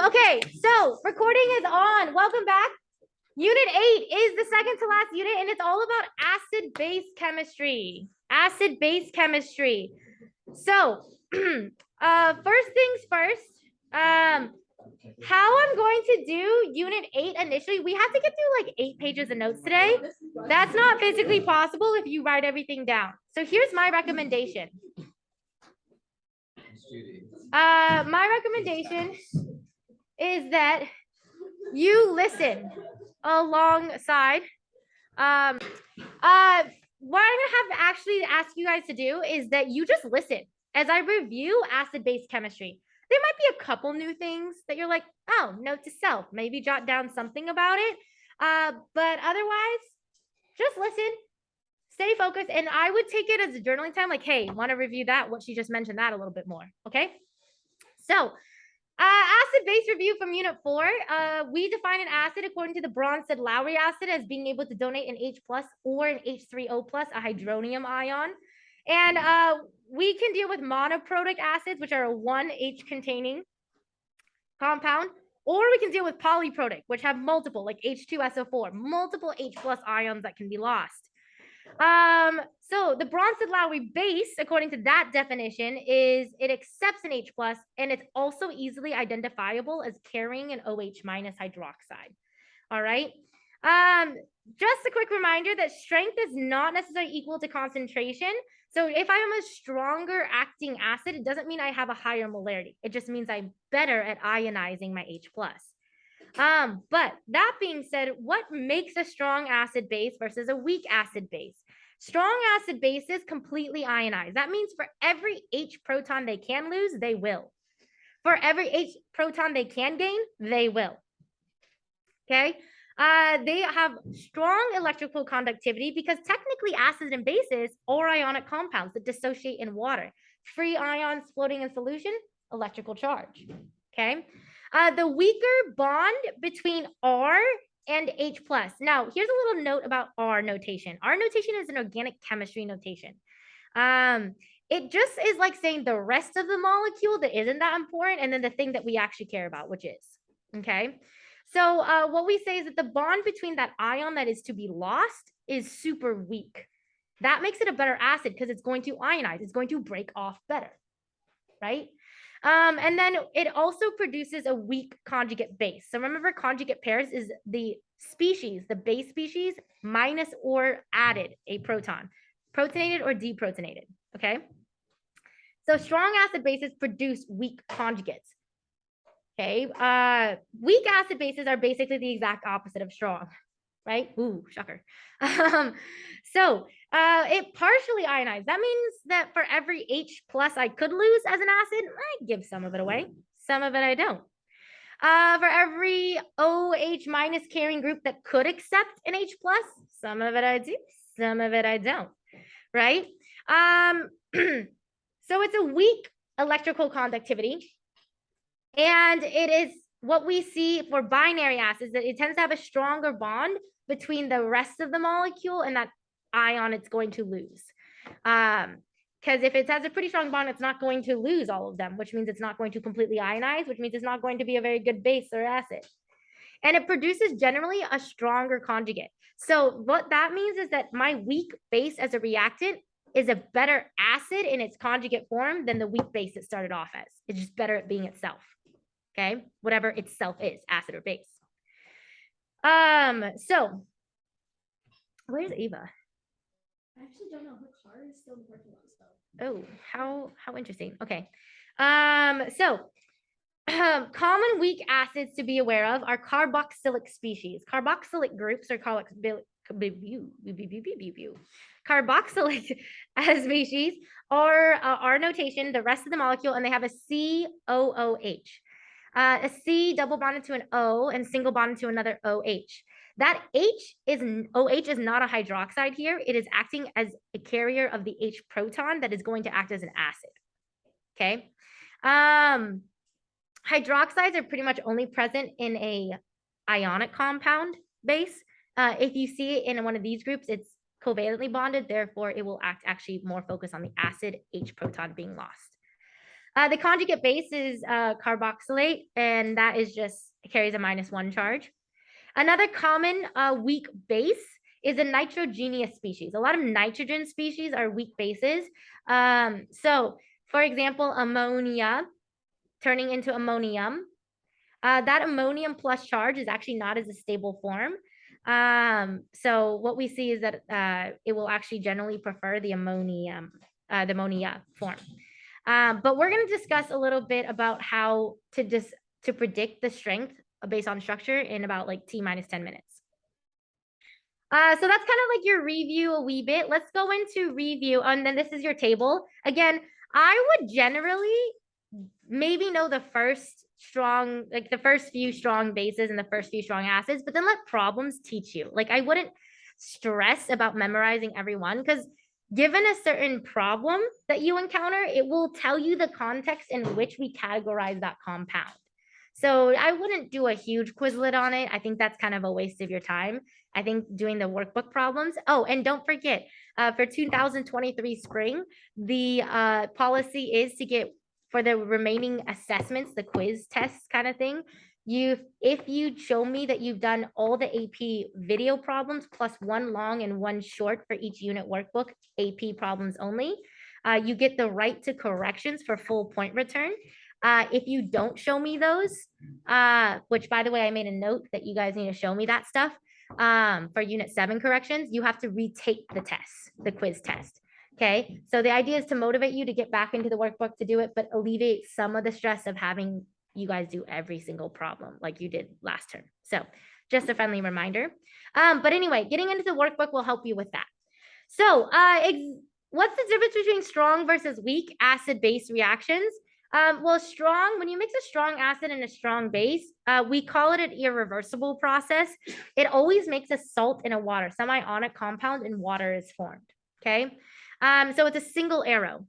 Okay, so recording is on. Welcome back. Unit 8 is the second to last unit, and it's all about acid-base chemistry. Acid-base chemistry. So, first things first, how I'm going to do unit 8 initially, we have to get through like 8 pages of notes today. That's not physically possible if you write everything down. So here's my recommendation. My recommendation is that you listen alongside. What I'm gonna have to actually ask you guys to do is that you just listen as I review acid-base chemistry. There might be a couple new things that you're like, oh, note to self, maybe jot down something about it. But otherwise, just listen, stay focused, and I would take it as a journaling time, like, hey, want to review that, what she just mentioned that a little bit more, okay? So, acid-base review from unit 4. We define an acid according to the Bronsted-Lowry acid as being able to donate an H plus or an H3O plus, a hydronium ion. And we can deal with monoprotic acids, which are a 1H containing compound, or we can deal with polyprotic, which have multiple, like H2SO4, multiple H plus ions that can be lost. So the Bronsted-Lowry base, according to that definition, is it accepts an H plus and it's also easily identifiable as carrying an OH minus hydroxide. All right. Just a quick reminder that strength is not necessarily equal to concentration. So if I am a stronger acting acid, it doesn't mean I have a higher molarity. It just means I'm better at ionizing my H plus. But that being said, what makes a strong acid base versus a weak acid base? Strong acid bases completely ionize. That means for every H proton they can lose, they will. For every H proton they can gain, they will. Okay. They have strong electrical conductivity because technically acids and bases are ionic compounds that dissociate in water. Free ions floating in solution, electrical charge. Okay. The weaker bond between R and H plus. Now, here's a little note about R notation. R notation is an organic chemistry notation. It just is like saying the rest of the molecule that isn't that important, and then the thing that we actually care about, which is, okay? So what we say is that the bond between that ion that is to be lost is super weak. That makes it a better acid because it's going to ionize. It's going to break off better, right? And then it also produces a weak conjugate base. So remember, conjugate pairs is the species, the base species, minus or added a proton, protonated or deprotonated, okay? So strong acid bases produce weak conjugates, okay? Weak acid bases are basically the exact opposite of strong, right? Ooh, shocker. So it partially ionized. That means that for every H plus I could lose as an acid, I give some of it away. Some of it I don't. For every OH minus carrying group that could accept an H plus, some of it I do, some of it I don't, right? So it's a weak electrical conductivity. And it is what we see for binary acids, that it tends to have a stronger bond between the rest of the molecule and that ion it's going to lose. Because if it has a pretty strong bond, it's not going to lose all of them, which means it's not going to completely ionize, which means it's not going to be a very good base or acid. And it produces generally a stronger conjugate. So what that means is that my weak base as a reactant is a better acid in its conjugate form than the weak base it started off as. It's just better at being itself. Okay, whatever itself is, acid or base. So where's Eva? I actually don't know. Her car is still in the parking lot. So. Oh, how interesting. Okay. Common weak acids to be aware of are carboxylic species. Carboxylic groups are carboxylic species are R notation, the rest of the molecule, and they have a COOH. A C double bonded to an O and single bonded to another OH. That OH is not a hydroxide here. It is acting as a carrier of the H proton that is going to act as an acid. Okay. Hydroxides are pretty much only present in a ionic compound base. If you see it in one of these groups, it's covalently bonded. Therefore, it will act actually more focused on the acid H proton being lost. The conjugate base is carboxylate, and that is just, it carries a -1 charge. Another common weak base is a nitrogenous species. A lot of nitrogen species are weak bases. So for example, ammonia turning into ammonium. That ammonium plus charge is actually not as a stable form. So what we see is that it will actually generally prefer the ammonia form. But we're going to discuss a little bit about how to predict the strength based on structure in about like T-10 minutes. So that's kind of like your review a wee bit. Let's go into review, and then this is your table. Again, I would generally maybe know the first few strong bases and the first few strong acids, but then let problems teach you. Like I wouldn't stress about memorizing every one, because given a certain problem that you encounter, it will tell you the context in which we categorize that compound. So I wouldn't do a huge Quizlet on it. I think that's kind of a waste of your time. I think doing the workbook problems. Oh, and don't forget, for 2023 spring, the policy is to get, for the remaining assessments, the quiz tests kind of thing, if you show me that you've done all the AP video problems plus one long and one short for each unit workbook, AP problems only, you get the right to corrections for full point return. If you don't show me those, which by the way, I made a note that you guys need to show me that stuff for unit 7 corrections, you have to retake the test, the quiz test. Okay, so the idea is to motivate you to get back into the workbook to do it, but alleviate some of the stress of having you guys do every single problem like you did last term. So just a friendly reminder. But anyway, getting into the workbook will help you with that. So what's the difference between strong versus weak acid-base reactions? Well, strong, when you mix a strong acid and a strong base, we call it an irreversible process. It always makes a salt in a water, semi-ionic compound, and water is formed. Okay. So it's a single arrow.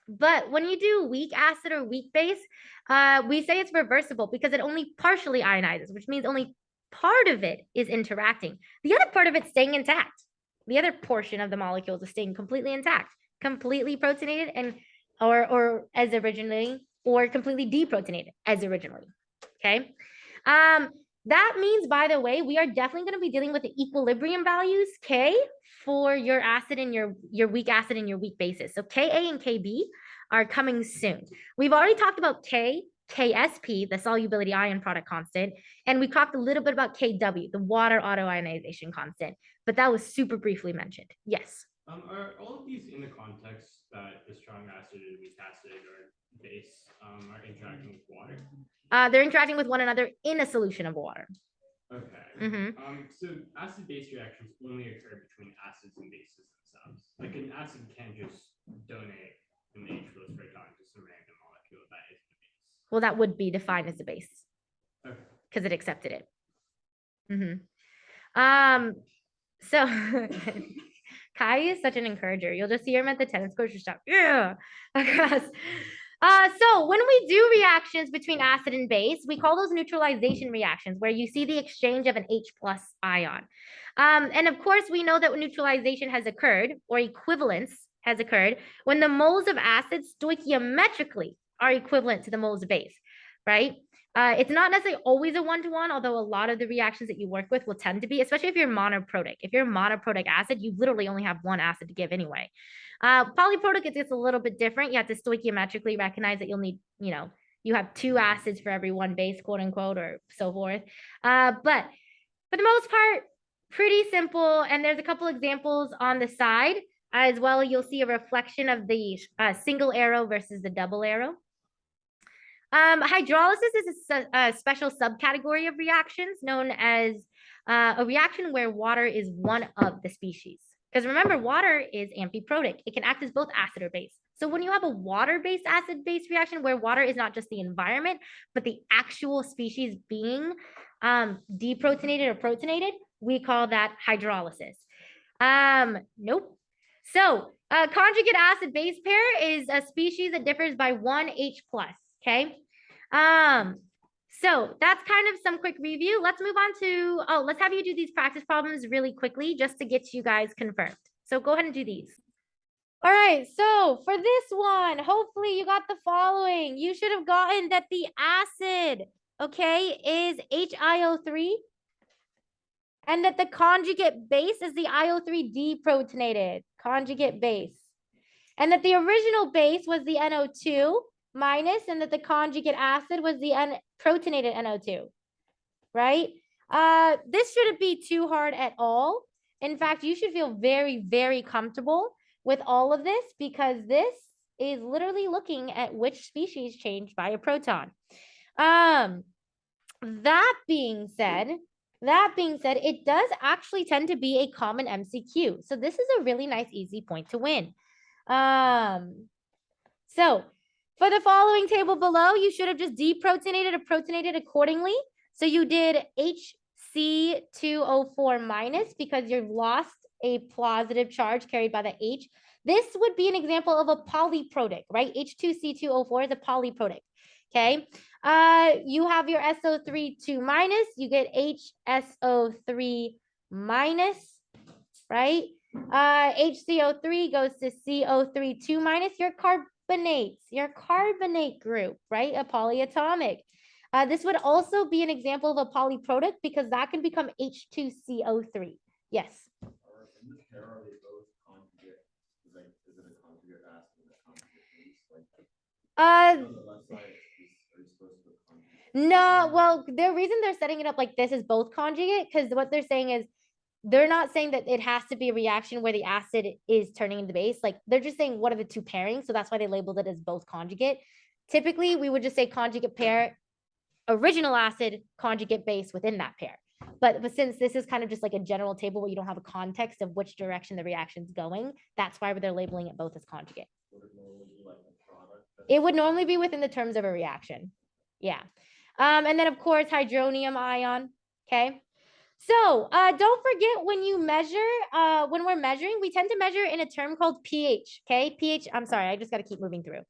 But when you do weak acid or weak base, we say it's reversible because it only partially ionizes, which means only part of it is interacting. The other part of it's staying intact. The other portion of the molecules is staying completely intact, completely protonated, and or as originally, or completely deprotonated as originally. Okay. That means, by the way, we are definitely going to be dealing with the equilibrium values, K, for your acid and your weak acid and your weak bases. So Ka and Kb are coming soon. We've already talked about K, Ksp, the solubility ion product constant, and we talked a little bit about Kw, the water autoionization constant, but that was super briefly mentioned. Yes. Are all of these in the context that the strong acid and weak acid or base are interacting with water? They're interacting with one another in a solution of water. Okay. So acid-base reactions only occur between acids and bases themselves. Like an acid can't just donate an H plus proton to some random molecule that is the base. Well, that would be defined as a base. Okay. Because it accepted it. So Kai is such an encourager. You'll just see him at the tennis court just shout, yeah, across. So when we do reactions between acid and base, we call those neutralization reactions, where you see the exchange of an H plus ion. And of course, we know that when neutralization has occurred, or equivalence has occurred, when the moles of acid stoichiometrically are equivalent to the moles of base, right? It's not necessarily always a one-to-one, although a lot of the reactions that you work with will tend to be, especially if you're monoprotic. If you're monoprotic acid, you literally only have one acid to give anyway. Polyprotic, it's just a little bit different. You have to stoichiometrically recognize that you'll need, you have 2 acids for every 1 base, quote unquote, or so forth. But for the most part, pretty simple. And there's a couple examples on the side as well. You'll see a reflection of the single arrow versus the double arrow. Hydrolysis is a special subcategory of reactions known as a reaction where water is one of the species. Because remember, water is amphiprotic. It can act as both acid or base. So when you have a water-based acid-base reaction where water is not just the environment, but the actual species being deprotonated or protonated, we call that hydrolysis. Nope. So conjugate acid-base pair is a species that differs by 1 H plus. Okay. So that's kind of some quick review. Let's move on to, let's have you do these practice problems really quickly just to get you guys confirmed. So go ahead and do these. All right, so for this one, hopefully you got the following. You should have gotten that the acid, okay, is HiO3 and that the conjugate base is the IO3 deprotonated conjugate base. And that the original base was the NO2 minus and that the conjugate acid was the protonated NO2, right? This shouldn't be too hard at all. In fact, you should feel very, very comfortable with all of this because this is literally looking at which species changed by a proton. That being said, it does actually tend to be a common MCQ. So this is a really nice, easy point to win. So for the following table below, you should have just deprotonated or protonated accordingly. So you did HC2O4 minus because you've lost a positive charge carried by the H. This would be an example of a polyprotic, right? H2C2O4 is a polyprotic, okay? You have your SO3 2 minus, you get HSO3 minus, right? HCO3 goes to CO3 2 minus, your carbonate group, right? A polyatomic. This would also be an example of a polyprotic because that can become H2CO3. Yes. In this pair, are they both conjugate? Like, is it a conjugate acid and a conjugate base? Like, on the left side, are you supposed to put conjugate? No, well, the reason they're setting it up like this is both conjugate because what they're saying is they're not saying that it has to be a reaction where the acid is turning into base. Like they're just saying what are the two pairings. So that's why they labeled it as both conjugate. Typically, we would just say conjugate pair, original acid, conjugate base within that pair. But since this is kind of just like a general table where you don't have a context of which direction the reaction's going, that's why they're labeling it both as conjugate. Would it normally be like a product? It would normally be within the terms of a reaction. Yeah. And then of course, hydronium ion. Okay. So don't forget when you measure, when we're measuring, we tend to measure in a term called pH. Okay. pH. I'm sorry. I just got to keep moving through.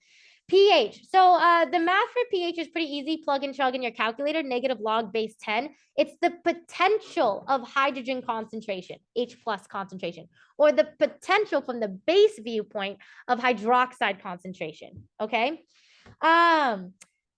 pH. So the math for pH is pretty easy. Plug and chug in your calculator, negative log base 10. It's the potential of hydrogen concentration, H plus concentration, or the potential from the base viewpoint of hydroxide concentration. Okay.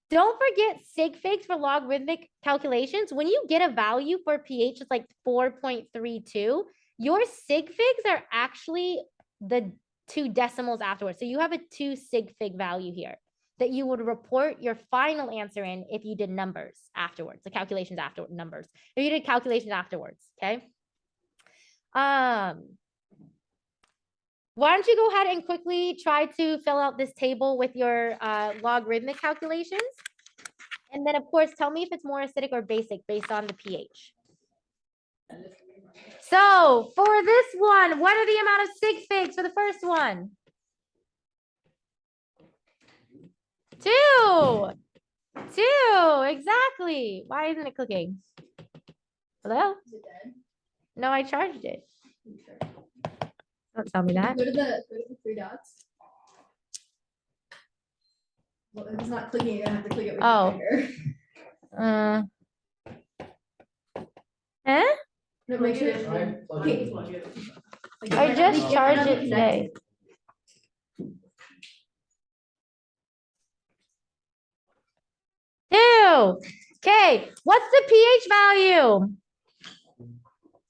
Don't forget sig figs for logarithmic calculations. When you get a value for pH, it's like 4.32. Your sig figs are actually the 2 decimals afterwards. So you have a 2 sig fig value here that you would report your final answer in if you did numbers afterwards, the calculations after numbers. If you did calculations afterwards, okay? Why don't you go ahead and quickly try to fill out this table with your logarithmic calculations. And then of course, tell me if it's more acidic or basic based on the pH. So for this one, what are the amount of sig figs for the first one? 2. 2, exactly. Why isn't it cooking? Hello? Is it dead? No, I charged it. You sure? Don't tell me that. Go to the 3 dots. Well, if it's not clicking, you're gonna have to click it with Oh. your finger. Eh? No, make sure. Okay. I just charged it today. Two. Okay, what's the pH value?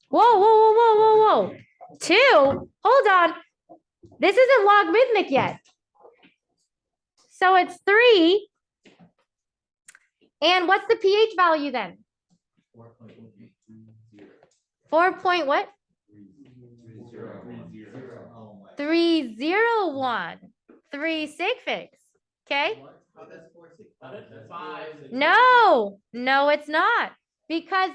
Whoa, whoa, whoa, whoa, whoa, whoa. 2. Hold on. This isn't logarithmic yet. So it's 3. And what's the pH value then? 4 point what? 301. 3 sig figs. Okay. No, it's not. Because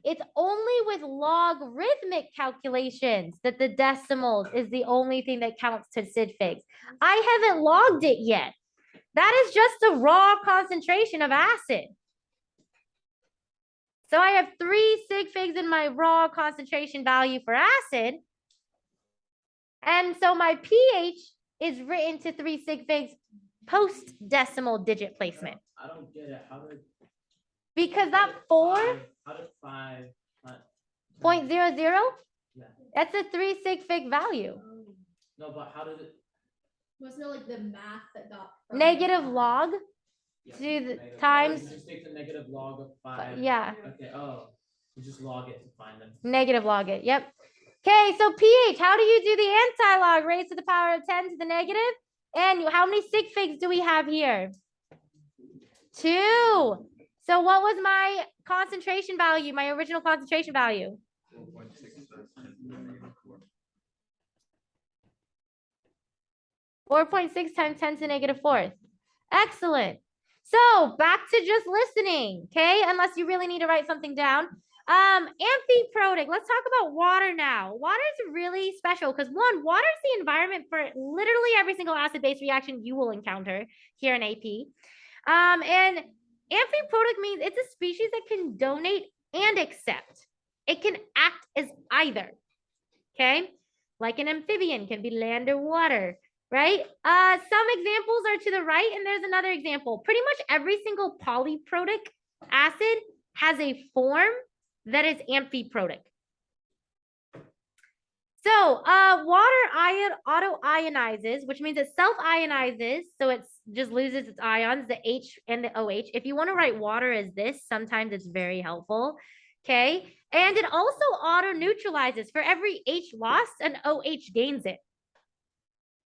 it's only with logarithmic calculations that the decimals is the only thing that counts to sig figs. I haven't logged it yet. That is just a raw concentration of acid. So I have 3 sig figs in my raw concentration value for acid. And so my pH is written to 3 sig figs post decimal digit placement. I don't get it. How did? Because that 4. How did 5? 0.00? Yeah. That's a 3 sig fig value. No, but how did it? Wasn't there like the math that got from negative five? log Yeah, to the negative- oh, times, You just take the negative log of 5. yeah, Okay, oh, you just log it to find them. negative log it. Yep. Okay, so pH, how do you do the anti-log? Raised to the power of 10 to the negative? And how many sig figs do we have here? 2. So what was my concentration value, my original concentration value? 4.6 times 10 to the negative 4th. Excellent. So back to just listening, okay? Unless you really need to write something down. Amphiprotic. Let's talk about water now. Water is really special because one, water is the environment for literally every single acid-base reaction you will encounter here in AP. And amphiprotic means it's a species that can donate and accept. It can act as either, okay? Like an amphibian can be land or water, right? Some examples are to the right, and there's another example. Pretty much every single polyprotic acid has a form that is amphiprotic. So water auto-ionizes, which means it self-ionizes, so it just loses its ions, the H and the OH. If you want to write water as this, sometimes it's very helpful, okay? And it also auto-neutralizes. For every H lost, an OH gains it.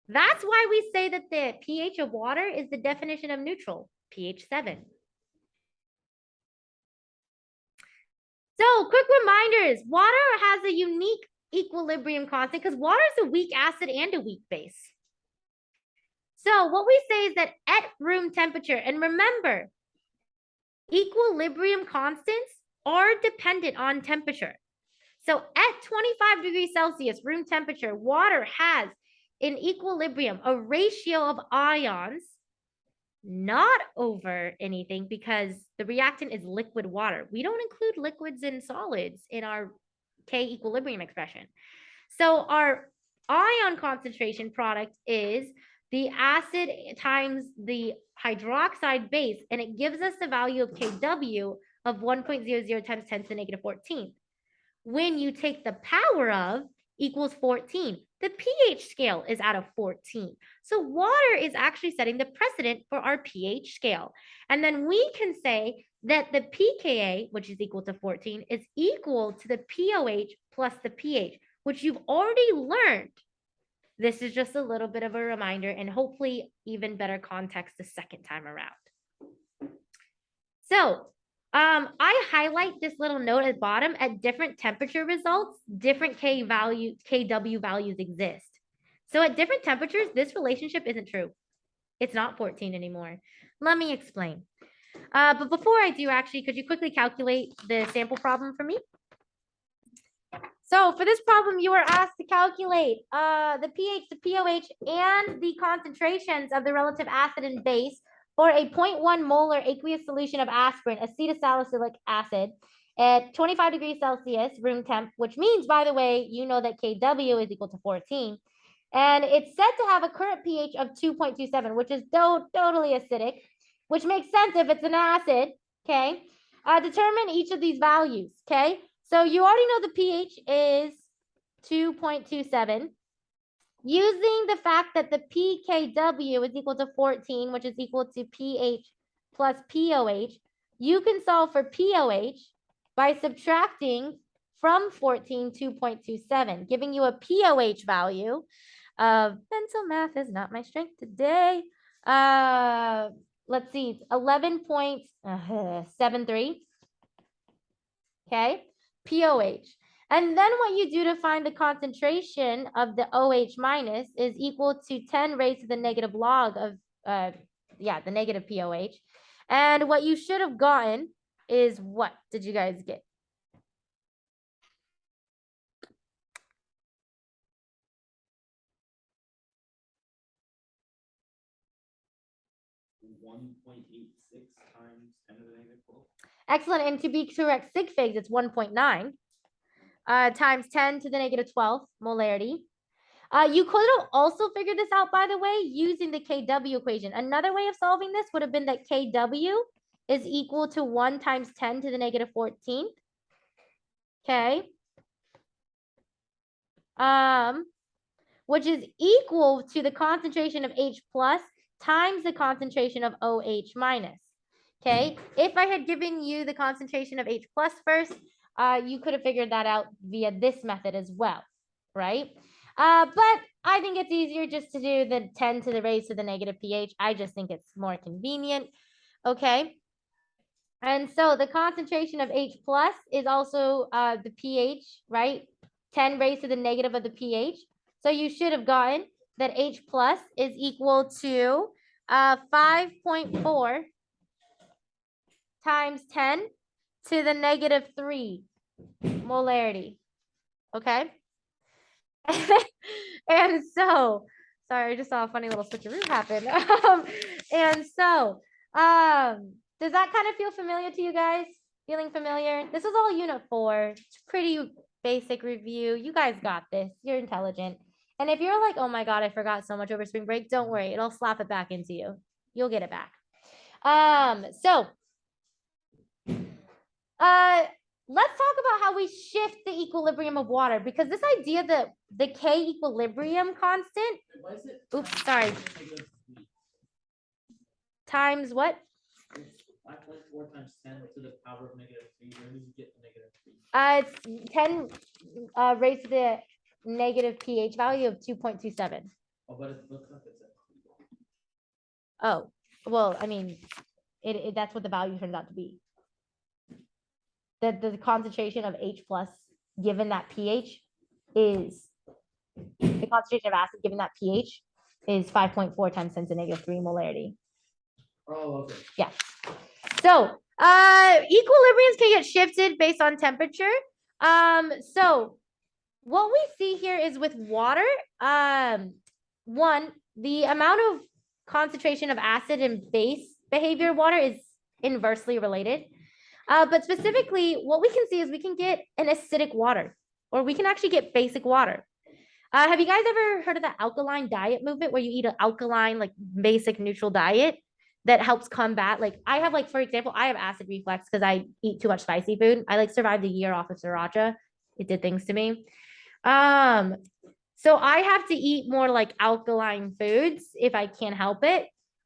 That's why we say that the pH of water is the definition of neutral, pH 7. So quick reminders, water has a unique equilibrium constant because water is a weak acid and a weak base. So what we say is that at room temperature, and remember, equilibrium constants are dependent on temperature. So at 25 degrees Celsius, room temperature, water has in equilibrium a ratio of ions, not over anything because the reactant is liquid water. We don't include liquids and solids in our K equilibrium expression. So our ion concentration product is the acid times the hydroxide base, and it gives us the value of Kw of 1.00 times 10 to the negative 14. When you take the power of equals 14, the pH scale is out of 14. So water is actually setting the precedent for our pH scale. And then we can say that the pKa, which is equal to 14, is equal to the pOH plus the pH, which you've already learned. This is just a little bit of a reminder and hopefully even better context the second time around. So I highlight this little note at the bottom. At different temperature results, different Kw values exist. So at different temperatures, this relationship isn't true. It's not 14 anymore. Let me explain. But before I do, actually, could you quickly calculate the sample problem for me? So for this problem, you were asked to calculate the pH, the pOH, and the concentrations of the relative acid and base for a 0.1 molar aqueous solution of aspirin, acetylsalicylic acid, at 25 degrees Celsius, room temp, which means, by the way, you know that Kw is equal to 14. And it's said to have a current pH of 2.27, which is totally acidic, which makes sense if it's an acid, okay? Determine each of these values, okay? So you already know the pH is 2.27. Using the fact that the pKw is equal to 14, which is equal to pH plus pOH, you can solve for pOH by subtracting from 14 2.27, giving you a pOH value of, mental math is not my strength today. Let's see, 11.73. Okay, pOH. And then what you do to find the concentration of the OH minus is equal to 10 raised to the negative log of, the negative pOH. And what you should have gotten is what did you guys get? times 10 to the negative 12. Excellent. And to be correct, sig figs, it's 1.9 times 10 to the negative 12 molarity. You could have also figured this out, by the way, using the Kw equation. Another way of solving this would have been that Kw is equal to 1 times 10 to the negative 14. Okay. which is equal to the concentration of H plus times the concentration of OH minus. Okay, if I had given you the concentration of H plus first, you could have figured that out via this method as well, right? But I think it's easier just to do the 10 to the raised to the negative pH. I just think it's more convenient, okay? And so the concentration of H plus is also the pH, right? 10 raised to the negative of the pH. So you should have gotten that H plus is equal to 5.4 times 10 to the negative 3 molarity, okay? And so, sorry, I just saw a funny little switcheroo happen. And so, does that kind of feel familiar to you guys? Feeling familiar? This is all unit 4. It's pretty basic review. You guys got this. You're intelligent. And if you're like, oh my God, I forgot so much over spring break, don't worry. It'll slap it back into you. You'll get it back. Let's talk about how we shift the equilibrium of water, because this idea that the K equilibrium constant, Why is it? oops, sorry, times what? 5.4 times 10 to the power of -3. Where did you get the -3? It's 10 raised to the negative pH value of 2.27. Oh, but it looks like it's Oh, well, I mean, that's what the value turns out to be. The concentration of H plus given that pH is, the concentration of acid given that pH is 5.4 times 10 to the negative 3 molarity. Oh, okay. Yeah. So equilibriums can get shifted based on temperature. So what we see here is with water, one, the amount of concentration of acid and base behavior of water is inversely related. But specifically, what we can see is we can get an acidic water, or we can actually get basic water. Have you guys ever heard of the alkaline diet movement, where you eat an alkaline, like basic neutral diet that helps combat, like I have, like, for example, I have acid reflux because I eat too much spicy food. I like survived a year off of sriracha. It did things to me. So I have to eat more like alkaline foods if I can't help it,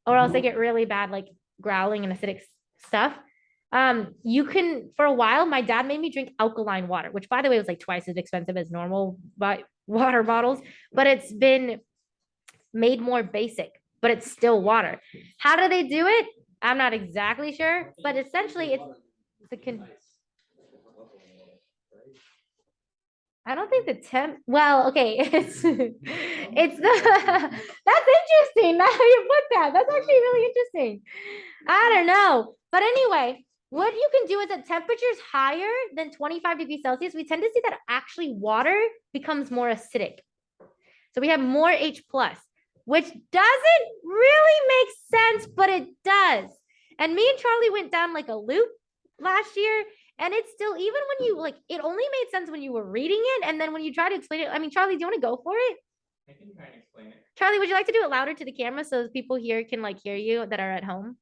or else I get really bad, like growling and acidic stuff. You can, for a while, my dad made me drink alkaline water, which by the way was like twice as expensive as normal water bottles, but it's been made more basic, but it's still water. How do they do it? I'm not exactly sure, but essentially it's I don't think the temp, well, okay, it's the, that's interesting. Now you put that, that's actually really interesting. I don't know. But anyway, what you can do is at temperatures higher than 25 degrees Celsius, we tend to see that actually water becomes more acidic. So we have more H plus, which doesn't really make sense, but it does. And me and Charlie went down like a loop last year. And it's still, even when you like, it only made sense when you were reading it. And then when you try to explain it, I mean, Charlie, do you want to go for it? I can try and explain it. Charlie, would you like to do it louder to the camera so people here can like hear you that are at home?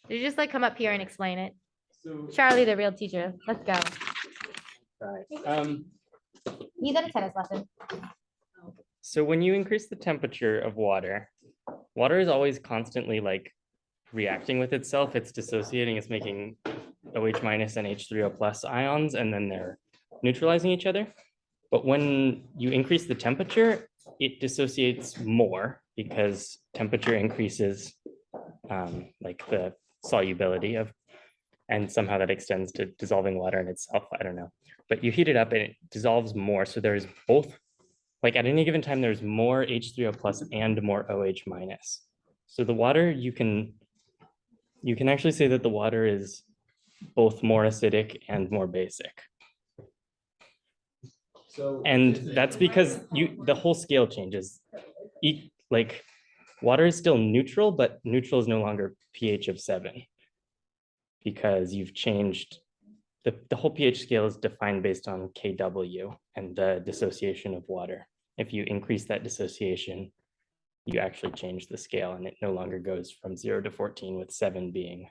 You just like come up here and explain it. So Charlie, the real teacher. Let's go. right. He's at a tennis lesson. So when you increase the temperature of water, water is always constantly like reacting with itself. It's dissociating, it's making OH minus and H3O plus ions, and then they're neutralizing each other. But when you increase the temperature, it dissociates more because temperature increases like the solubility of, and somehow that extends to dissolving water in itself. I don't know, but you heat it up and it dissolves more. So there's both, like at any given time, there's more H3O plus and more OH minus. So the water, you can actually say that the water is both more acidic and more basic. So. And that's because the whole scale changes. Like water is still neutral, but neutral is no longer pH of 7 because you've changed the whole pH scale is defined based on Kw and the dissociation of water. If you increase that dissociation, you actually change the scale and it no longer goes from 0 to 14 with 7 being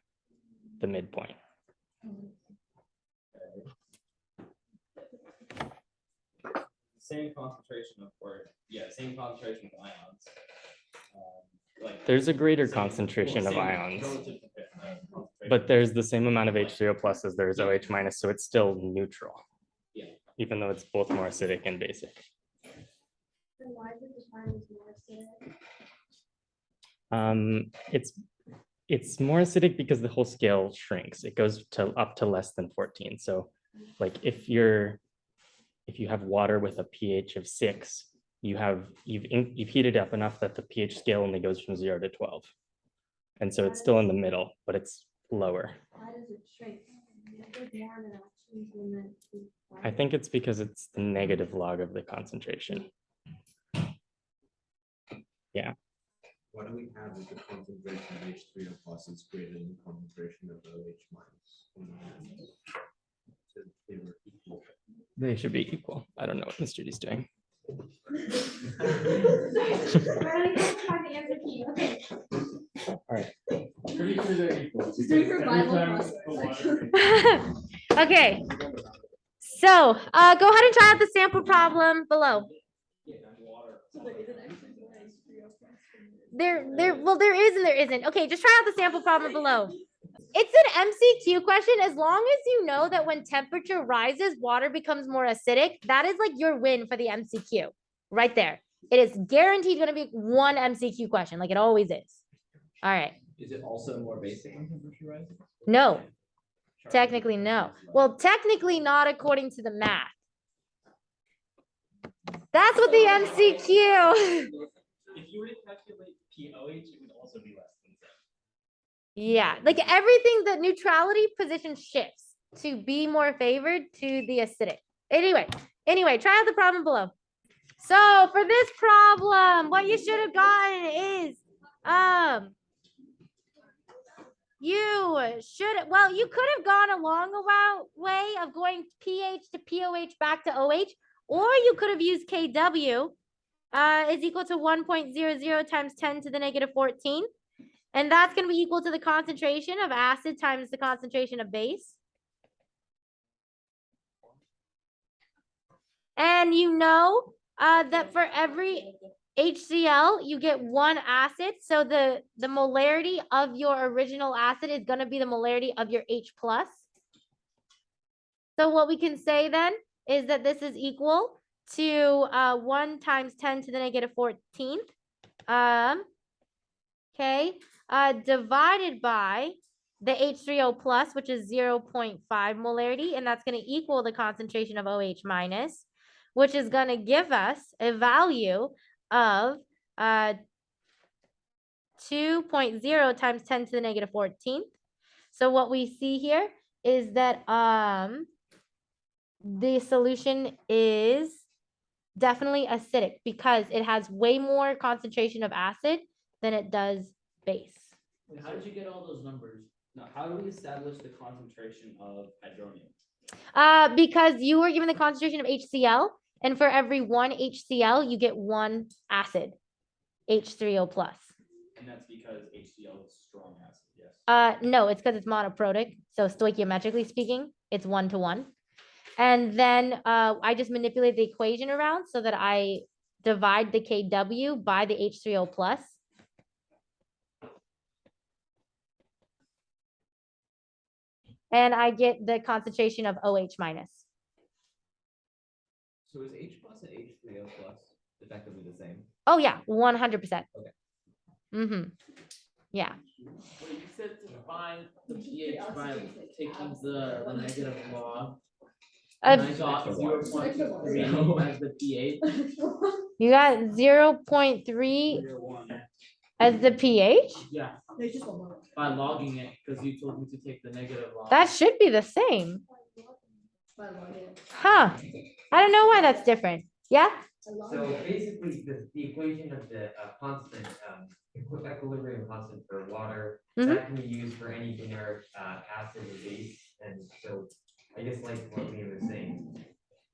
the midpoint. same concentration of, same concentration of ions. Like There's a greater same- concentration of same ions, relative concentration. but there's the same amount of H3O plus as there is OH minus, so it's still neutral. Yeah. Even though it's both more acidic and basic. Then why is it defined as more acidic? It's more acidic because the whole scale shrinks. It goes to up to less than 14. So like if you have water with a pH of 6, you've heated up enough that the pH scale only goes from 0 to 12. And so it's still in the middle, but it's lower. Why does it shrink? If there's more interactions, then that- I think it's because it's the negative log of the concentration. What do we have if the concentration of H3O plus is greater than the concentration of OH minus? So they were equal. They should be equal. I don't know what Mr. D's doing. Find the answer key. Okay. Pretty sure they're equal. She's doing her because every Bible time process. the water- Okay, so go ahead and try out the sample problem below. So there isn't actually more H3O plus. There is and there isn't. Okay, just try out the sample problem below. It's an MCQ question. As long as you know that when temperature rises, water becomes more acidic, that is like your win for the MCQ right there. It is guaranteed going to be one MCQ question, like it always is. All right. Is it also more basic when temperature rises? No, technically no. Well, technically not according to the math. That's what the MCQ. If you were to calculate POH, it would also be less than 7. Yeah, like everything, the neutrality position shifts to be more favored to the acidic. Anyway, try out the problem below. So for this problem, what you should have gotten is, you could have gone a long way of going pH to POH back to OH, or you could have used KW is equal to 1.00 times 10 to the negative 14. And that's going to be equal to the concentration of acid times the concentration of base. And you know that for every HCl, you get one acid. So the molarity of your original acid is going to be the molarity of your H plus. So what we can say then is that this is equal to 1 times 10 to the negative 14th. Okay. Divided by the H3O plus, which is 0.5 molarity, and that's going to equal the concentration of OH minus, which is going to give us a value of 2.0 times 10 to the negative 14th. So what we see here is that the solution is definitely acidic because it has way more concentration of acid than it does base. How did you get all those numbers? Now, how do we establish the concentration of hydronium? Because you were given the concentration of HCl, and for every one HCl, you get one acid, H3O plus. And that's because HCl is strong acid, yes. No, it's because it's monoprotic. So stoichiometrically speaking, it's 1-to-1. And then I just manipulate the equation around so that I divide the KW by the H3O plus. And I get the concentration of OH minus. So is H plus and H3O plus effectively the same? Oh yeah, 100%. Okay. Mm-hmm. Yeah. Wait, you said to find the pH by taking the negative log. And I got 0.3 as the pH. You got 0.3 as the pH? Yeah, There's just one more. by logging it, because you told me to take the negative log. That should be the same. By logging. Huh. I don't know why that's different. Yeah? So basically, the equation of the constant, equilibrium constant for water, Mhm. that can be used for any generic acid or base. And so I guess like what Liam was saying,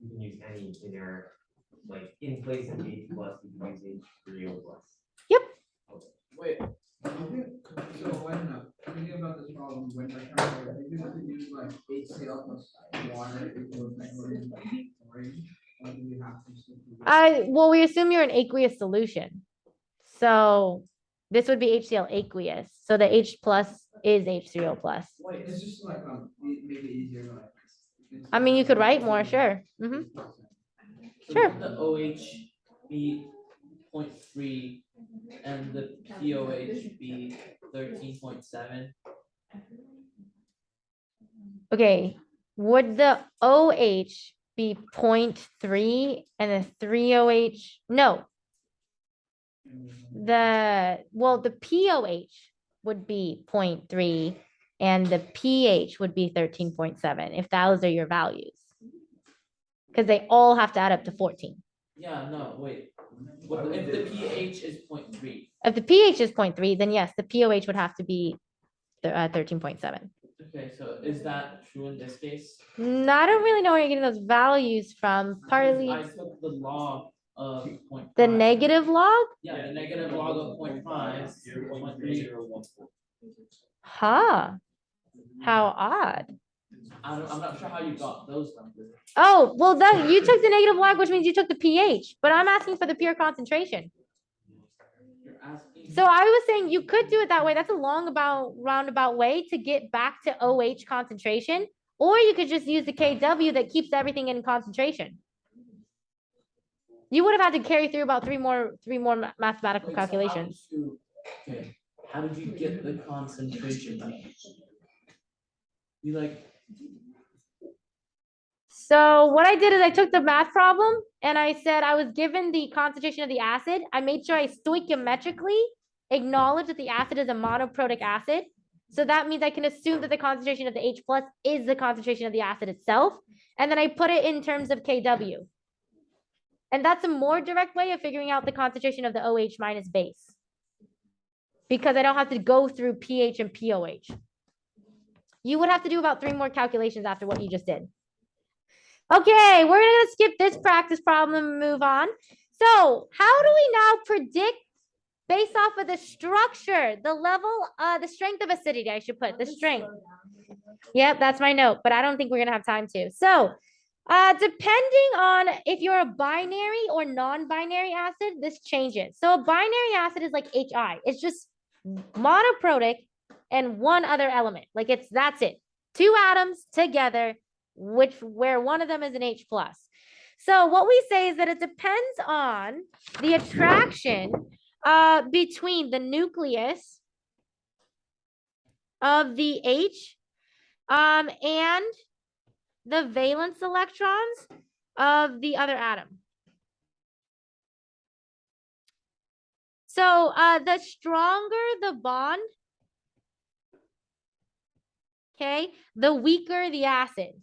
you can use any generic, like in place of H plus, you can use H3O plus. Yep. Wait, So when thinking about this problem, when I try to use like HCl plus water equals like chlorine, or do we have to simply? Well, we assume you're an aqueous solution. So this would be HCl aqueous. So the H plus is H3O plus. It's just like, make it easier, like. I mean, you could write more, sure. So Sure. let the OH be 0.3 and the POH be 13.7. Okay, would the OH be 0.3 and the 3OH? No. The POH would be 0.3 and the pH would be 13.7 if those are your values. Because they all have to add up to 14. Yeah, no, wait. If the pH is 0.3. If the pH is 0.3, then yes, the POH would have to be 13.7. Okay, so is that true in this case? No, I don't really know where you're getting those values from. Partly I took the log of 0.5. the negative log? Yeah, the negative log of 0.5. 0.3. Huh. How odd. I'm not sure how you got those numbers. Oh, well, then you took the negative log, which means you took the pH, but I'm asking for the pure concentration. You're asking. So I was saying you could do it that way. That's a roundabout way to get back to OH concentration, or you could just use the KW that keeps everything in concentration. You would have had to carry through about three more mathematical Wait, calculations. How did you get the concentration? You like. So what I did is I took the math problem and I said I was given the concentration of the acid. I made sure I stoichiometrically acknowledge that the acid is a monoprotic acid. So that means I can assume that the concentration of the H plus is the concentration of the acid itself. And then I put it in terms of KW. And that's a more direct way of figuring out the concentration of the OH minus base. Because I don't have to go through pH and POH. You would have to do about 3 more calculations after what you just did. Okay, we're gonna skip this practice problem and move on. So how do we now predict based off of the structure, the level, the strength of acidity, I should put, the strength. Yep, that's my note, but I don't think we're gonna have time to. So depending on if you're a binary or non-binary acid, this changes. So a binary acid is like HI. It's just monoprotic and one other element. Like that's it. 2 atoms together, where one of them is an H plus. So what we say is that it depends on the attraction between the nucleus of the H and the valence electrons of the other atom. So the stronger the bond, okay, the weaker the acid.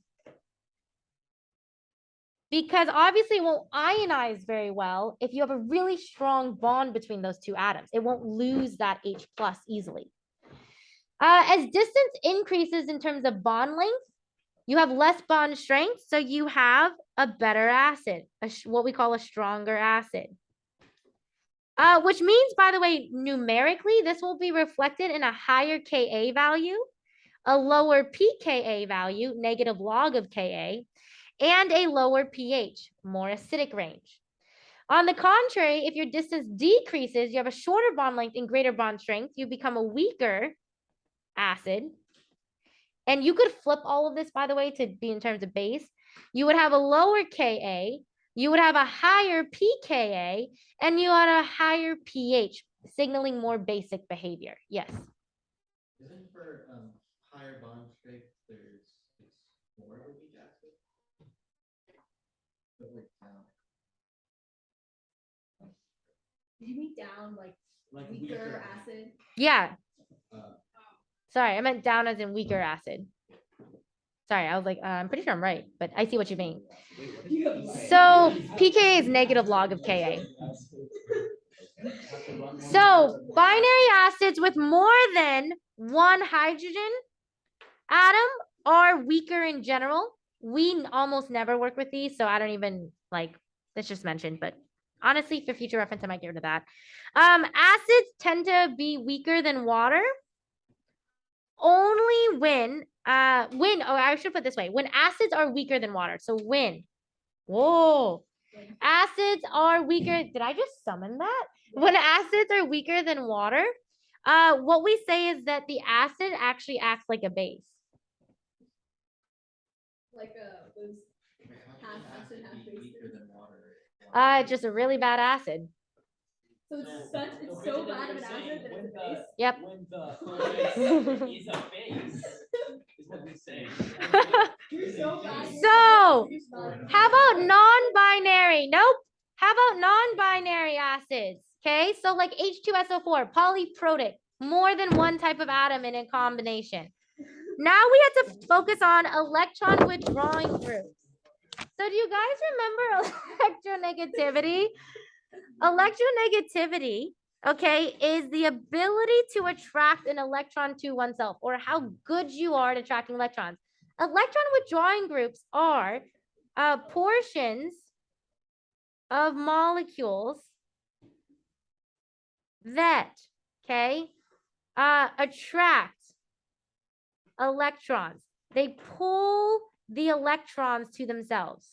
Because obviously it won't ionize very well if you have a really strong bond between those 2 atoms. It won't lose that H plus easily. As distance increases in terms of bond length, you have less bond strength, so you have a better acid, what we call a stronger acid. Which means, by the way, numerically, this will be reflected in a higher Ka value, a lower pKa value, negative log of Ka, and a lower pH, more acidic range. On the contrary, if your distance decreases, you have a shorter bond length and greater bond strength, you become a weaker acid. And you could flip all of this, by the way, to be in terms of base. You would have a lower Ka, you would have a higher pKa, and you had a higher pH, signaling more basic behavior. Yes. Isn't for higher bond strength, it's more of a weak acid? But like down. Do you mean down like weaker acid? Yeah. Uh, Sorry, I meant down as in weaker acid. Sorry, I was like, I'm pretty sure I'm right, but I see what you mean. So pKa is negative log of Ka. So binary acids with more than 1 hydrogen atom are weaker in general. We almost never work with these, so I don't even like, that's just mentioned, but honestly, for future reference, I might get rid of that. Acids tend to be weaker than water only when, I should put it this way, when acids are weaker than water. So when Acids are weaker. Did I just summon that? When acids are weaker than water, what we say is that the acid actually acts like a base. Like those half acid, half base. Just a really bad acid. So it's so bad of an acid that it's a base. Yep. When the focus is a base, is what we say. You're so bad. So, how about non-binary? Nope. How about non-binary acids? Okay, so like H2SO4, polyprotic, more than one type of atom in a combination. Now we have to focus on electron withdrawing groups. So do you guys remember electronegativity? Electronegativity, okay, is the ability to attract an electron to oneself, or how good you are at attracting electrons. Electron withdrawing groups are portions of molecules that, okay, attract electrons. They pull the electrons to themselves.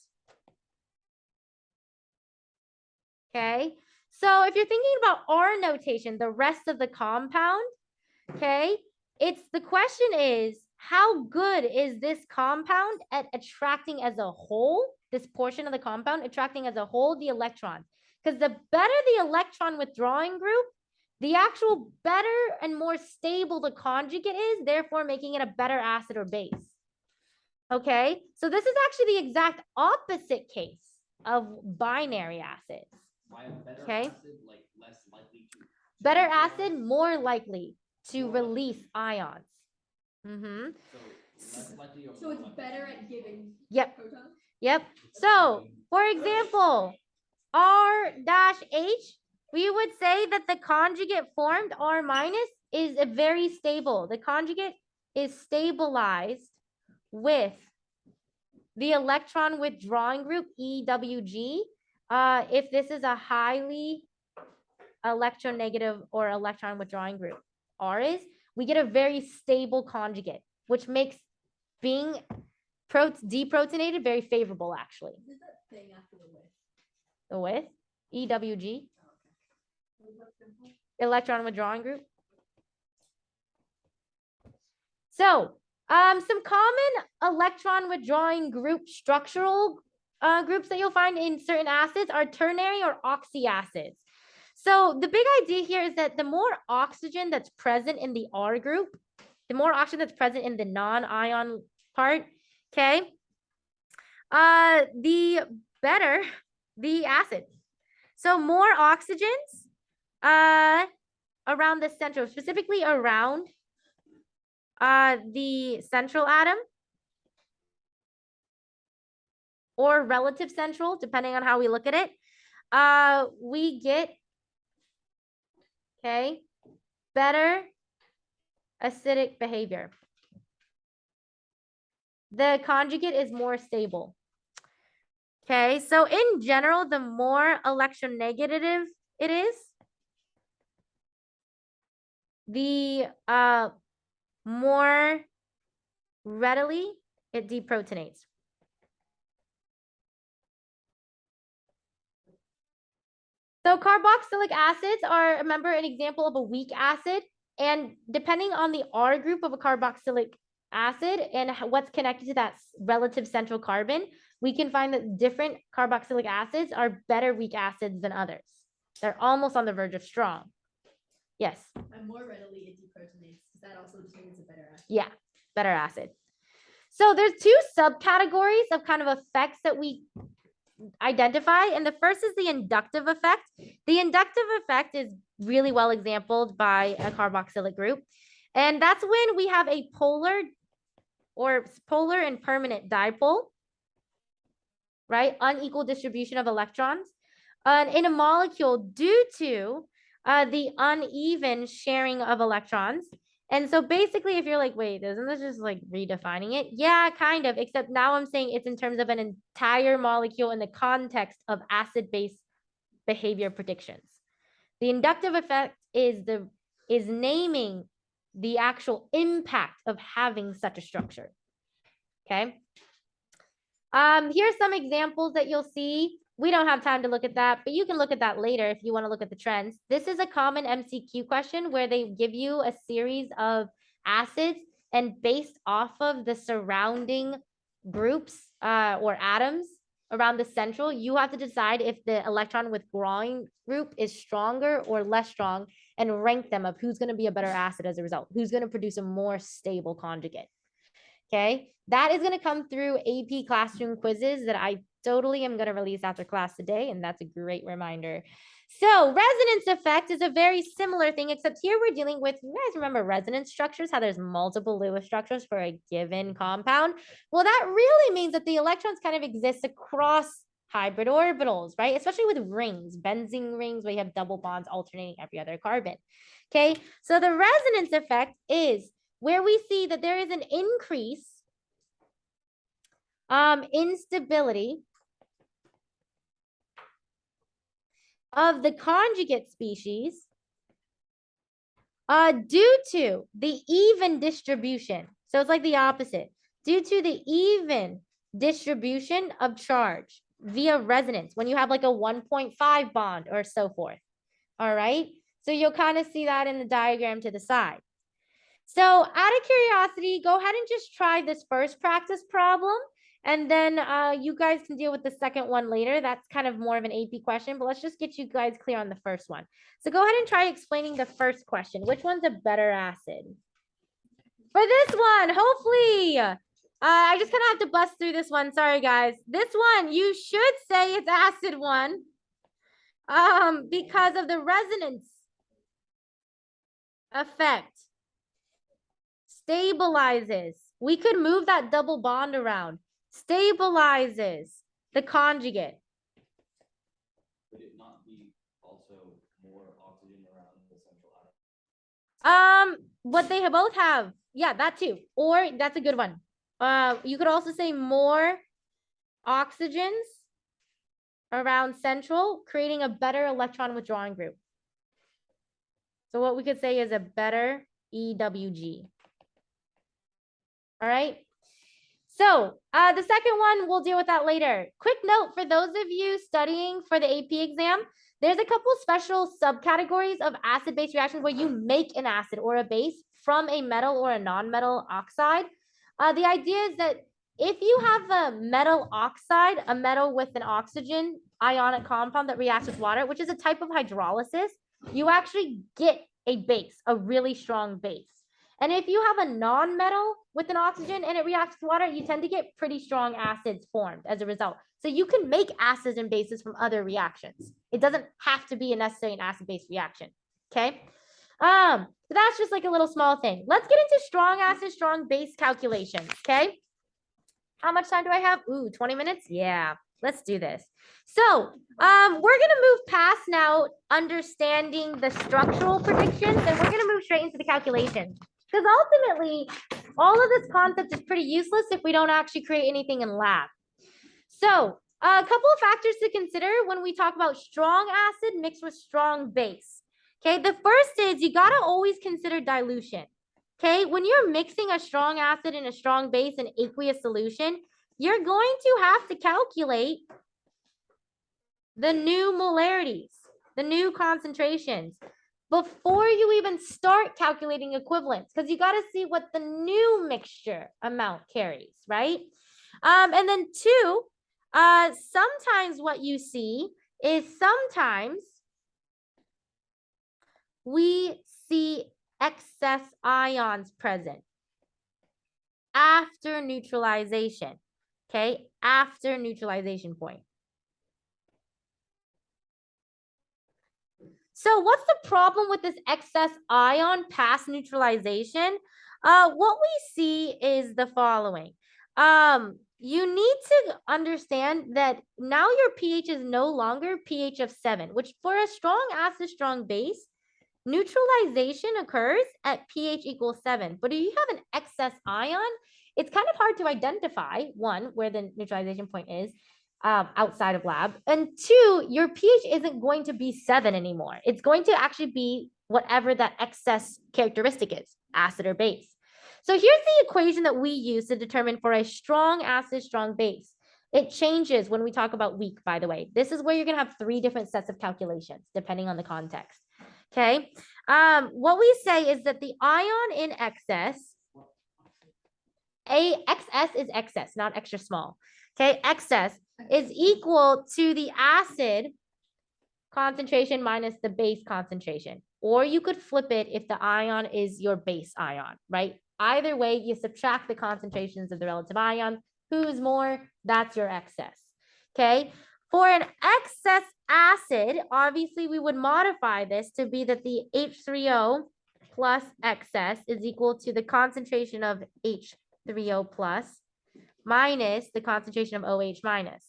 Okay, so if you're thinking about R notation, the rest of the compound, okay, the question is, how good is this compound at attracting as a whole, this portion of the compound, attracting as a whole the electrons? Because the better the electron withdrawing group, the actual better and more stable the conjugate is, therefore making it a better acid or base. Okay, so this is actually the exact opposite case of binary acids. Why a better Okay. acid, like less likely to. Better neutralize? acid, more likely to More likely. release ions. Mm-hmm. So less likely or So more it's likely better to- at giving Yep. protons. Yep. So, for example, R-H, we would say that the conjugate formed R minus is a very stable. The conjugate is stabilized with the electron withdrawing group EWG. If this is a highly electronegative or electron withdrawing group, R is, we get a very stable conjugate, which makes being deprotonated very favorable, actually. What is that thing after the width? The width, EWG, What is that symbol? electron withdrawing group. So, some common electron withdrawing group structural groups that you'll find in certain acids are ternary or oxy acids. So the big idea here is that the more oxygen that's present in the R group, the more oxygen that's present in the non-ion part, okay, the better the acid. So more oxygens around the central, specifically around the central atom or relative central, depending on how we look at it, we get, okay, better acidic behavior. The conjugate is more stable. Okay, so in general, the more electronegative it is, the more readily it deprotonates. So carboxylic acids are, remember, an example of a weak acid. And depending on the R group of a carboxylic acid and what's connected to that relative central carbon, we can find that different carboxylic acids are better weak acids than others. They're almost on the verge of strong. Yes. And more readily it deprotonates. That also determines a better acid. Yeah, better acid. So there's two subcategories of kind of effects that we identify. And the first is the inductive effect. The inductive effect is really well exampled by a carboxylic group. And that's when we have a polar and permanent dipole, right? Unequal distribution of electrons in a molecule due to the uneven sharing of electrons. And so basically, if you're like, wait, isn't this just like redefining it? Yeah, kind of, except now I'm saying it's in terms of an entire molecule in the context of acid-base behavior predictions. The inductive effect is naming the actual impact of having such a structure. Okay. Here's some examples that you'll see we don't have time to look at that, but you can look at that later if you want to look at the trends. This is a common MCQ question where they give you a series of acids, and based off of the surrounding groups or atoms around the central, you have to decide if the electron withdrawing group is stronger or less strong and rank them of who's going to be a better acid as a result, who's going to produce a more stable conjugate. Okay, that is going to come through AP classroom quizzes that I totally am going to release after class today, and that's a great reminder. So resonance effect is a very similar thing, except here we're dealing with, you guys remember resonance structures, how there's multiple Lewis structures for a given compound? Well, that really means that the electrons kind of exist across hybrid orbitals, right? Especially with rings, benzene rings, where you have double bonds alternating every other carbon. Okay, so the resonance effect is where we see that there is an increase in stability of the conjugate species due to the even distribution. So it's like the opposite. Due to the even distribution of charge via resonance, when you have like a 1.5 bond or so forth. All right. So you'll kind of see that in the diagram to the side. So out of curiosity, go ahead and just try this first practice problem. And then you guys can deal with the second one later. That's kind of more of an AP question, but let's just get you guys clear on the first one. So go ahead and try explaining the first question. Which one's a better acid? For this one, hopefully. I just kind of have to bust through this one. Sorry, guys. This one, you should say it's acid one because of the resonance effect. Stabilizes. We could move that double bond around. Stabilizes the conjugate. Would it not be also more oxygen around the central atom? What they both have. Yeah, that too. Or that's a good one. You could also say more oxygens around central, creating a better electron withdrawing group. So what we could say is a better EWG. All right. So the second one, we'll deal with that later. Quick note for those of you studying for the AP exam, there's a couple special subcategories of acid-base reactions where you make an acid or a base from a metal or a non-metal oxide. The idea is that if you have a metal oxide, a metal with an oxygen ionic compound that reacts with water, which is a type of hydrolysis, you actually get a base, a really strong base. And if you have a non-metal with an oxygen and it reacts with water, you tend to get pretty strong acids formed as a result. So you can make acids and bases from other reactions. It doesn't have to be a necessary an acid-base reaction. Okay. So that's just like a little small thing. Let's get into strong acid, strong base calculations. Okay. How much time do I have? Ooh, 20 minutes. Yeah, let's do this. So we're going to move past now understanding the structural predictions, and we're going to move straight into the calculations. Because ultimately, all of this concept is pretty useless if we don't actually create anything in lab. So a couple of factors to consider when we talk about strong acid mixed with strong base. Okay, the first is you got to always consider dilution. Okay, when you're mixing a strong acid and a strong base in aqueous solution, you're going to have to calculate the new molarities, the new concentrations, before you even start calculating equivalents, because you got to see what the new mixture amount carries, right? And then two, sometimes what you see is sometimes we see excess ions present after neutralization, okay? After neutralization point. So what's the problem with this excess ion past neutralization? What we see is the following. You need to understand that now your pH is no longer pH of 7, which for a strong acid, strong base, neutralization occurs at pH equals 7. But if you have an excess ion, it's kind of hard to identify, one, where the neutralization point is outside of lab. And two, your pH isn't going to be 7 anymore. It's going to actually be whatever that excess characteristic is, acid or base. So here's the equation that we use to determine for a strong acid, strong base. It changes when we talk about weak, by the way. This is where you're gonna have 3 different sets of calculations, depending on the context. Okay. What we say is that the ion in excess, excess is excess, not extra small. Okay, excess is equal to the acid concentration minus the base concentration. Or you could flip it if the ion is your base ion, right? Either way, you subtract the concentrations of the relative ion. Who's more? That's your excess. Okay. For an excess acid, obviously we would modify this to be that the H3O plus excess is equal to the concentration of H3O plus minus the concentration of OH minus.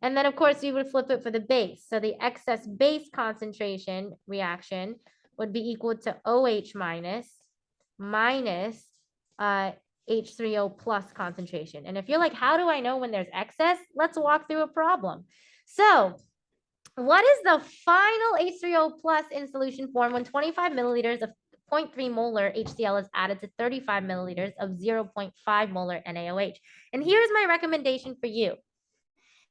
And then of course we would flip it for the base. So the excess base concentration reaction would be equal to OH minus H3O plus concentration. And if you're like, how do I know when there's excess? Let's walk through a problem. So what is the final H3O plus in solution form when 25 milliliters of 0.3 molar HCl is added to 35 milliliters of 0.5 molar NaOH? And here's my recommendation for you.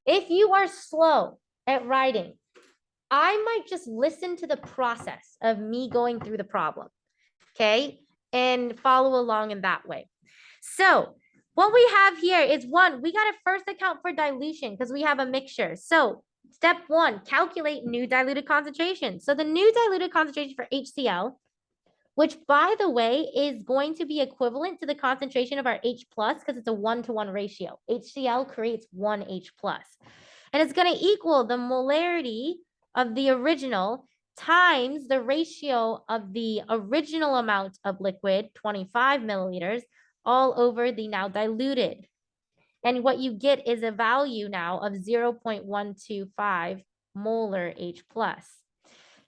If you are slow at writing, I might just listen to the process of me going through the problem, okay? And follow along in that way. So what we have here is one, we got to first account for dilution because we have a mixture. So step 1, calculate new diluted concentration. So the new diluted concentration for HCl, which by the way, is going to be equivalent to the concentration of our H plus because it's a 1-to-1 ratio. HCl creates 1 H plus. And it's going to equal the molarity of the original times the ratio of the original amount of liquid, 25 milliliters, all over the now diluted. And what you get is a value now of 0.125 molar H plus.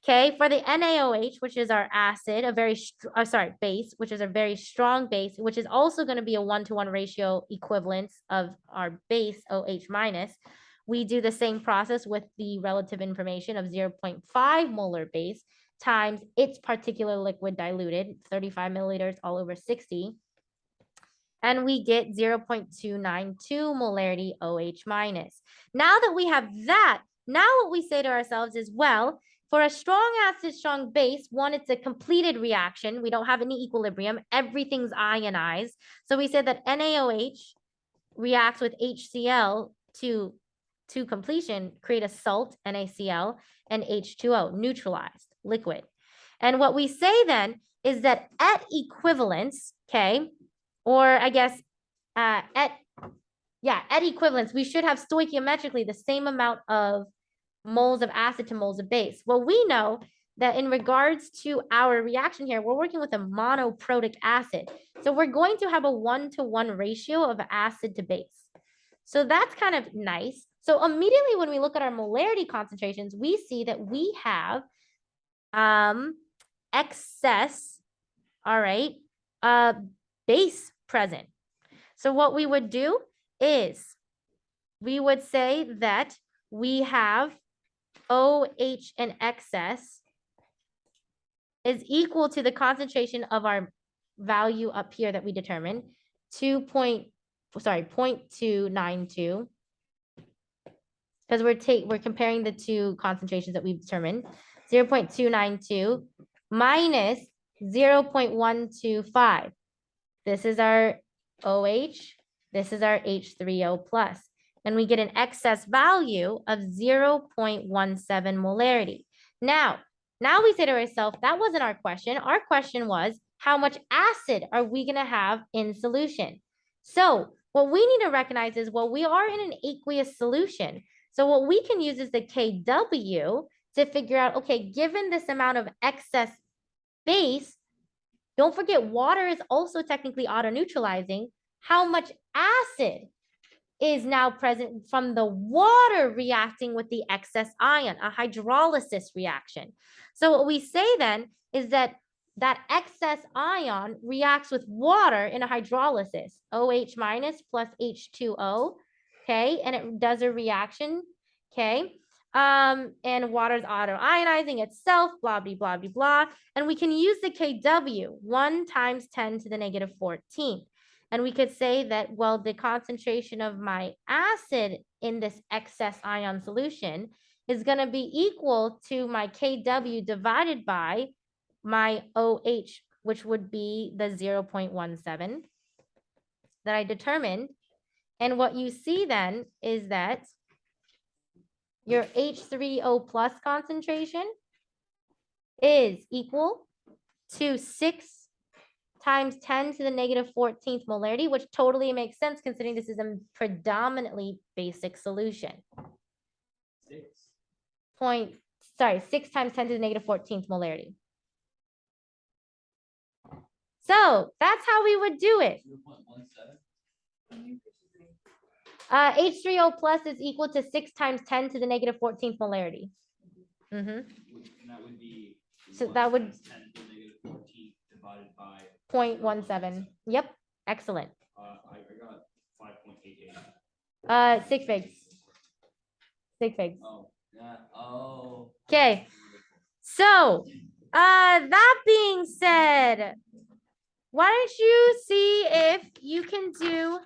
Okay, for the NaOH, which is our acid, base, which is a very strong base, which is also going to be a 1-to-1 ratio equivalence of our base OH minus. We do the same process with the relative information of 0.5 molar base times its particular liquid diluted, 35 milliliters all over 60. And we get 0.292 molarity OH minus. Now that we have that, now what we say to ourselves is, well, for a strong acid, strong base, one, it's a completed reaction. We don't have any equilibrium. Everything's ionized. So we said that NaOH reacts with HCl to completion, create a salt, NaCl, and H2O, neutralized liquid. And what we say then is that at equivalence, okay, or I guess at equivalence, we should have stoichiometrically the same amount of moles of acid to moles of base. Well, we know that in regards to our reaction here, we're working with a monoprotic acid. So we're going to have a 1-to-1 ratio of acid to base. So that's kind of nice. So immediately when we look at our molarity concentrations, we see that we have excess, all right, base present. So what we would do is we would say that we have OH in excess is equal to the concentration of our value up here that we determined, 0.292, because we're comparing the two concentrations that we've determined, 0.292 minus 0.125. This is our OH, this is our H3O plus. And we get an excess value of 0.17 molarity. Now we say to ourselves, that wasn't our question. Our question was, how much acid are we going to have in solution? So what we need to recognize is, well, we are in an aqueous solution. So what we can use is the Kw to figure out, okay, given this amount of excess base, don't forget water is also technically auto-neutralizing. How much acid is now present from the water reacting with the excess ion, a hydrolysis reaction. So what we say then is that excess ion reacts with water in a hydrolysis, OH minus plus H2O, okay? And it does a reaction, okay? And water's auto-ionizing itself, blah, blah, blah, blah, blah. And we can use the Kw, 1 times 10 to the negative 14. And we could say that, well, the concentration of my acid in this excess ion solution is going to be equal to my Kw divided by my OH, which would be the 0.17 that I determined. And what you see then is that your H3O plus concentration is equal to 6 times 10 to the negative 14th molarity, which totally makes sense considering this is a predominantly basic solution. 6 times 10 to the negative 14th molarity. So that's how we would do it. 0.17. H3O plus is equal to 6 times 10 to the negative 14th molarity. And that would be. So 1 that would- times 10 to the negative 14 divided by. 0.17. Yep, excellent. I got 5.88. 6 figs. 6 figs. Oh, yeah, oh. Okay. So, that being said, why don't you see if you can do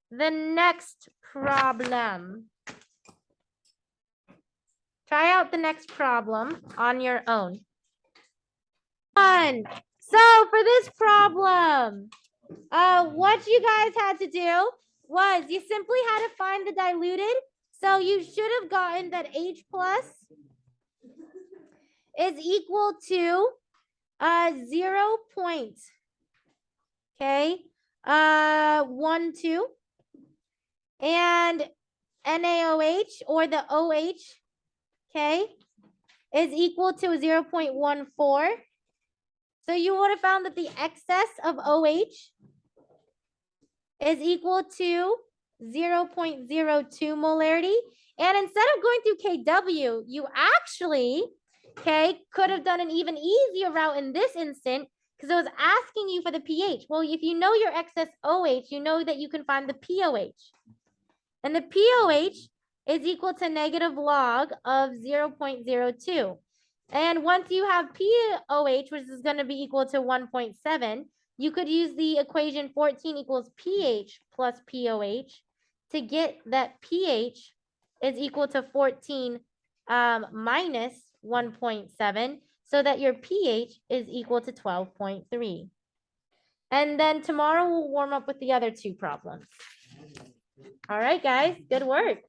the next problem? Try out the next problem on your own. So for this problem, what you guys had to do was you simply had to find the diluted. So you should have gotten that H plus is equal to 0. Okay, 1, 2, and NaOH or the OH, okay, is equal to 0.14. So you would have found that the excess of OH is equal to 0.02 molarity. And instead of going through KW, you actually, okay, could have done an even easier route in this instant because it was asking you for the pH. Well, if you know your excess OH, you know that you can find the POH. And the POH is equal to negative log of 0.02. And once you have POH, which is going to be equal to 1.7, you could use the equation 14 equals pH plus POH to get that pH is equal to 14 minus 1.7, so that your pH is equal to 12.3. And then tomorrow we'll warm up with the other two problems. All right, guys, good work.